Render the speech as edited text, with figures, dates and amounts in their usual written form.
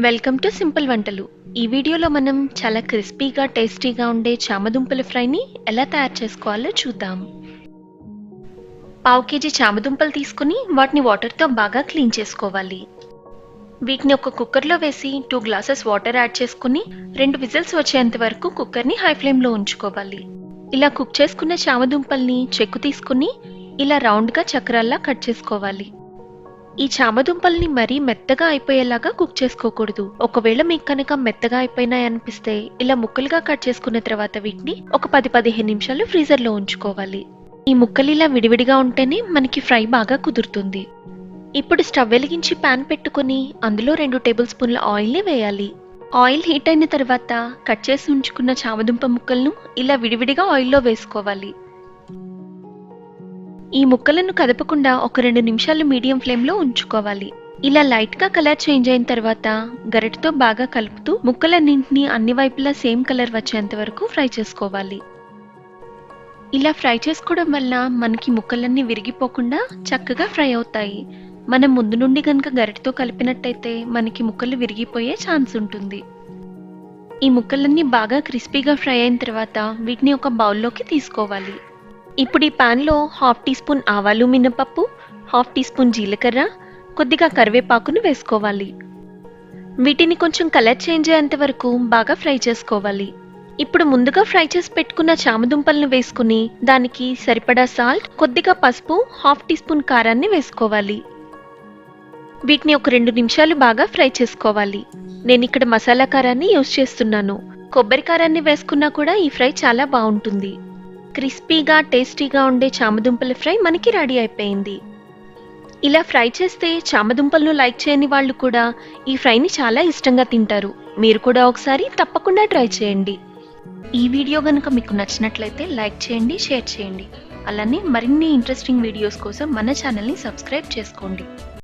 Welcome to simple వంటలు. ఈ వీడియోలో మనం చాలా క్రిస్పీగా టేస్టీగా ఉండే చామదుంపల ఫ్రైని ఎలా తయారు చేసుకోవాలో చూద్దాం. పావు కేజీ చామదుంపలు తీసుకుని వాటిని వాటర్తో బాగా క్లీన్ చేసుకోవాలి. వీటిని ఒక కుక్కర్లో వేసి 2 గ్లాసెస్ వాటర్ యాడ్ చేసుకుని 2 విజిల్స్ వచ్చేంత వరకు కుక్కర్ని హై ఫ్లేమ్లో ఉంచుకోవాలి. ఇలా కుక్ చేసుకున్న చామదుంపల్ని చెక్కు తీసుకుని ఇలా రౌండ్గా చక్రాల్లా కట్ చేసుకోవాలి. ఈ చామదుంపల్ని మరీ మెత్తగా అయిపోయేలాగా కుక్ చేసుకోకూడదు. ఒకవేళ మీకు కనుక మెత్తగా అయిపోయినాయి అనిపిస్తే ఇలా ముక్కలుగా కట్ చేసుకున్న తర్వాత వీటిని ఒక 10-15 నిమిషాలు ఫ్రీజర్లో ఉంచుకోవాలి. ఈ ముక్కలు ఇలా విడివిడిగా ఉంటేనే మనకి ఫ్రై బాగా కుదురుతుంది. ఇప్పుడు స్టవ్ వెలిగించి పాన్ పెట్టుకుని అందులో 2 టేబుల్ స్పూన్ల ఆయిల్ని వేయాలి. ఆయిల్ హీట్ అయిన తర్వాత కట్ చేసి ఉంచుకున్న చామదుంప ముక్కలను ఇలా విడివిడిగా ఆయిల్లో వేసుకోవాలి. ఈ ముక్కలను కదపకుండా ఒక 2 నిమిషాలు మీడియం ఫ్లేమ్లో ఉంచుకోవాలి. ఇలా లైట్గా కలర్ చేంజ్ అయిన తర్వాత గరిటతో బాగా కలుపుతూ ముక్కలన్నింటినీ అన్ని వైపులా సేమ్ కలర్ వచ్చేంత వరకు ఫ్రై చేసుకోవాలి. ఇలా ఫ్రై చేసుకోవడం వల్ల మనకి ముక్కలన్నీ విరిగిపోకుండా చక్కగా ఫ్రై అవుతాయి. మనం ముందు నుండి కనుక గరిటతో కలిపినట్టయితే మనకి ముక్కలు విరిగిపోయే ఛాన్స్ ఉంటుంది. ఈ ముక్కలన్నీ బాగా క్రిస్పీగా ఫ్రై అయిన తర్వాత వీటిని ఒక బౌల్లోకి తీసుకోవాలి. ఇప్పుడు ఈ పాన్లో 1/2 టీ స్పూన్ ఆవాలు మినపప్పు, 1/2 టీ స్పూన్ జీలకర్ర, కొద్దిగా కరివేపాకును వేసుకోవాలి. వీటిని కొంచెం కలర్ చేంజ్ అయ్యేంత వరకు బాగా ఫ్రై చేసుకోవాలి. ఇప్పుడు ముందుగా ఫ్రై చేసి పెట్టుకున్న చామదుంపలను వేసుకుని దానికి సరిపడా సాల్ట్, కొద్దిగా పసుపు, 1/2 టీ స్పూన్ కారాన్ని వేసుకోవాలి. వీటిని ఒక 2 నిమిషాలు బాగా ఫ్రై చేసుకోవాలి. నేను ఇక్కడ మసాలా కారాన్ని యూజ్ చేస్తున్నాను. కొబ్బరి కారాన్ని వేసుకున్నా కూడా ఈ ఫ్రై చాలా బాగుంటుంది. క్రిస్పీగా టేస్టీగా ఉండే చామదుంపల ఫ్రై మనకి రెడీ అయిపోయింది. ఇలా ఫ్రై చేస్తే చామదుంపలను లైక్ చేయని వాళ్ళు కూడా ఈ ఫ్రైని చాలా ఇష్టంగా తింటారు. మీరు కూడా ఒకసారి తప్పకుండా ట్రై చేయండి. ఈ వీడియో కనుక మీకు నచ్చినట్లయితే లైక్ చేయండి, షేర్ చేయండి. అలానే మరిన్ని ఇంట్రెస్టింగ్ వీడియోస్ కోసం మన ఛానల్ని సబ్స్క్రైబ్ చేసుకోండి.